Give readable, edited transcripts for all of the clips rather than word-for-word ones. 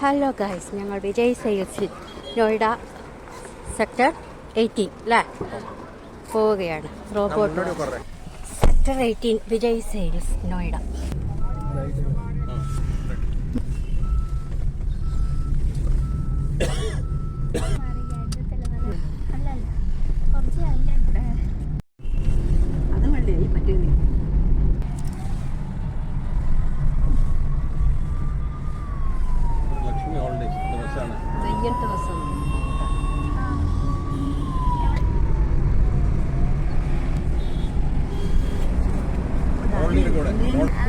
Hello guys, ഞങ്ങൾ Vijay സെയിൽസിൽ Noida sector 18 അല്ലേ പോവുകയാണ്. Robot sector 18 Vijay sales Noida.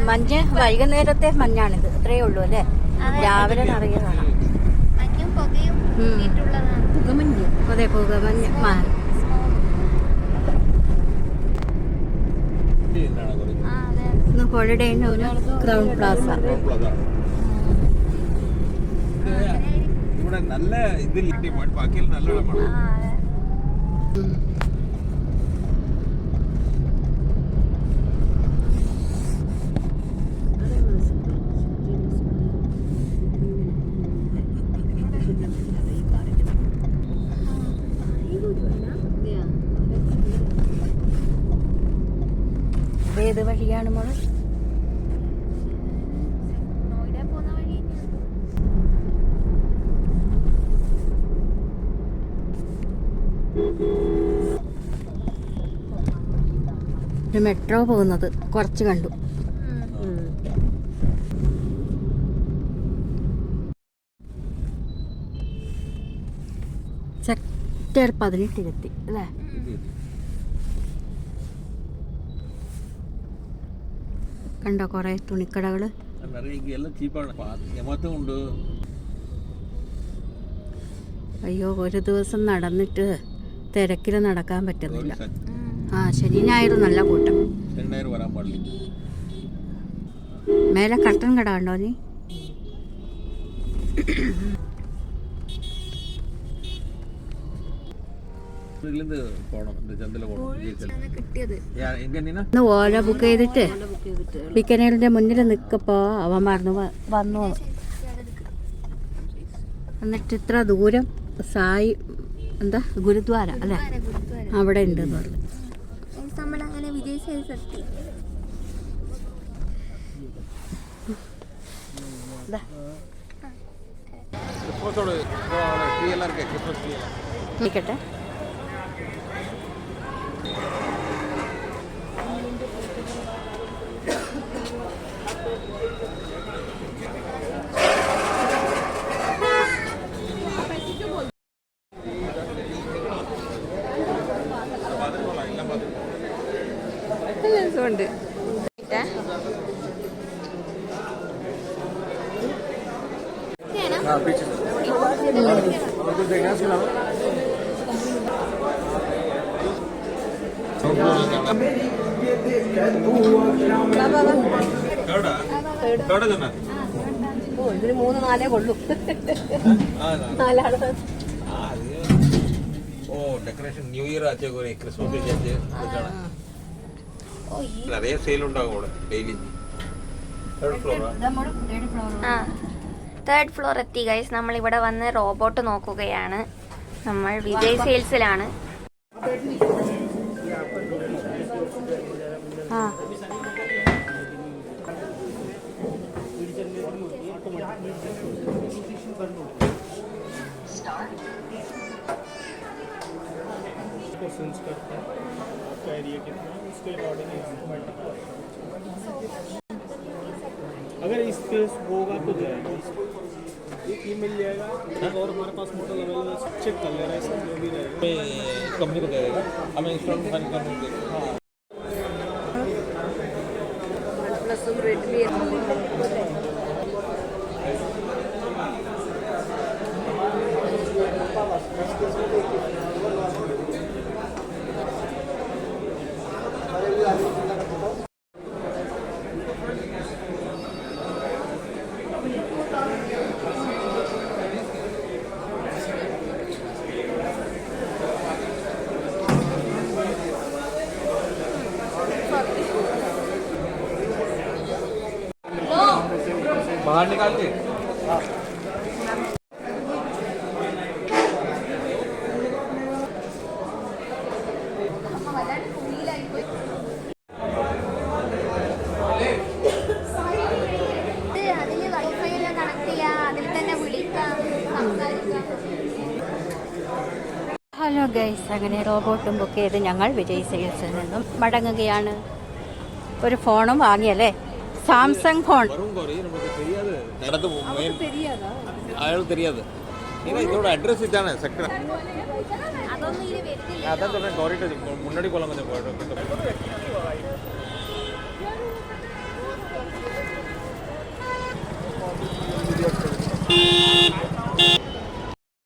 മഞ്ഞ് വൈകുന്നേരത്തെ മഞ്ഞാണിത്, അത്രയേ ഉള്ളൂ അല്ലേ? രാവിലെ നിറയെ കാണാം. അതെ, പുകമഞ്ഞ്. Holiday crown Plaza. ഇവിടെ നല്ല ഇതിൽ ബാക്കിയിൽ നല്ല ഏത് വഴിയാണ് മോള്? മെട്രോ പോകുന്നത് കുറച്ച് കണ്ടു. സെക്ടർ 18 അല്ലേ? കണ്ടോ കൊറേ തുണിക്കടകള്. അയ്യോ, ഒരു ദിവസം നടന്നിട്ട് തിരക്കില് നടക്കാൻ പറ്റുന്നില്ല. ശനി ഞായർ നല്ല കൂട്ടം. മേലെ കട്ടൻ കട ഉണ്ടോ നീ? ഓല ബുക്ക് ചെയ്തിട്ട് ബിക്കനേലിന്റെ മുന്നിൽ നിൽക്കപ്പോ അവൻ മറന്നു വന്നു. എന്നിട്ട് ഇത്ര ദൂരം സായി എന്താ ഗുരുദ്വാര അല്ലേ, അവിടെ ഉണ്ട് പറഞ്ഞു. നിൽക്കട്ടെ. ഉണ്ട് ഇതിന് 3-4 കൊള്ളു. ഡെക്കറേഷൻ ന്യൂ ഇയർ ക്രിസ്മസ് நிறைய சேல் ഉണ്ടാകും ഡെയിലി. തേർഡ് ഫ്ലോർ എത്തി ഗൈസ്. നമ്മൾ ഇവിടെ വന്ന് റോബോട്ട് നോക്കുകയാണ്. നമ്മൾ വിജയ് സെയിൽസിലാണ്. अगर स्पेस होगा तो जाएगा, एक ही मिल जाएगा। और हमारे पास मॉडल अवेलेबल है, चेक कर ले रहे हैं, जो भी रहेगा कंपनी को दे देगा, हमें इंस्टॉलमेंट फाइनल करने देगा। हाँ, बाहर निकाल के ഗൈസ് അങ്ങനെ റോബോട്ടും ബുക്ക് ചെയ്ത് ഞങ്ങൾ വിജയ് സെയിൽസിൽ നിന്നും മടങ്ങുകയാണ്. ഒരു ഫോണും വാങ്ങിയല്ലേ, സാംസങ് ഫോൺ. வரும் கோரி நமக்கு தெரியாது நடந்து அயாள் தெரியாது ஏன்னா இதோட அட்ரஸ் இதானே செக்டர் அதான் சொல்றேன் கோரிட்ட முன்னாடி போலாம் கொஞ்சம்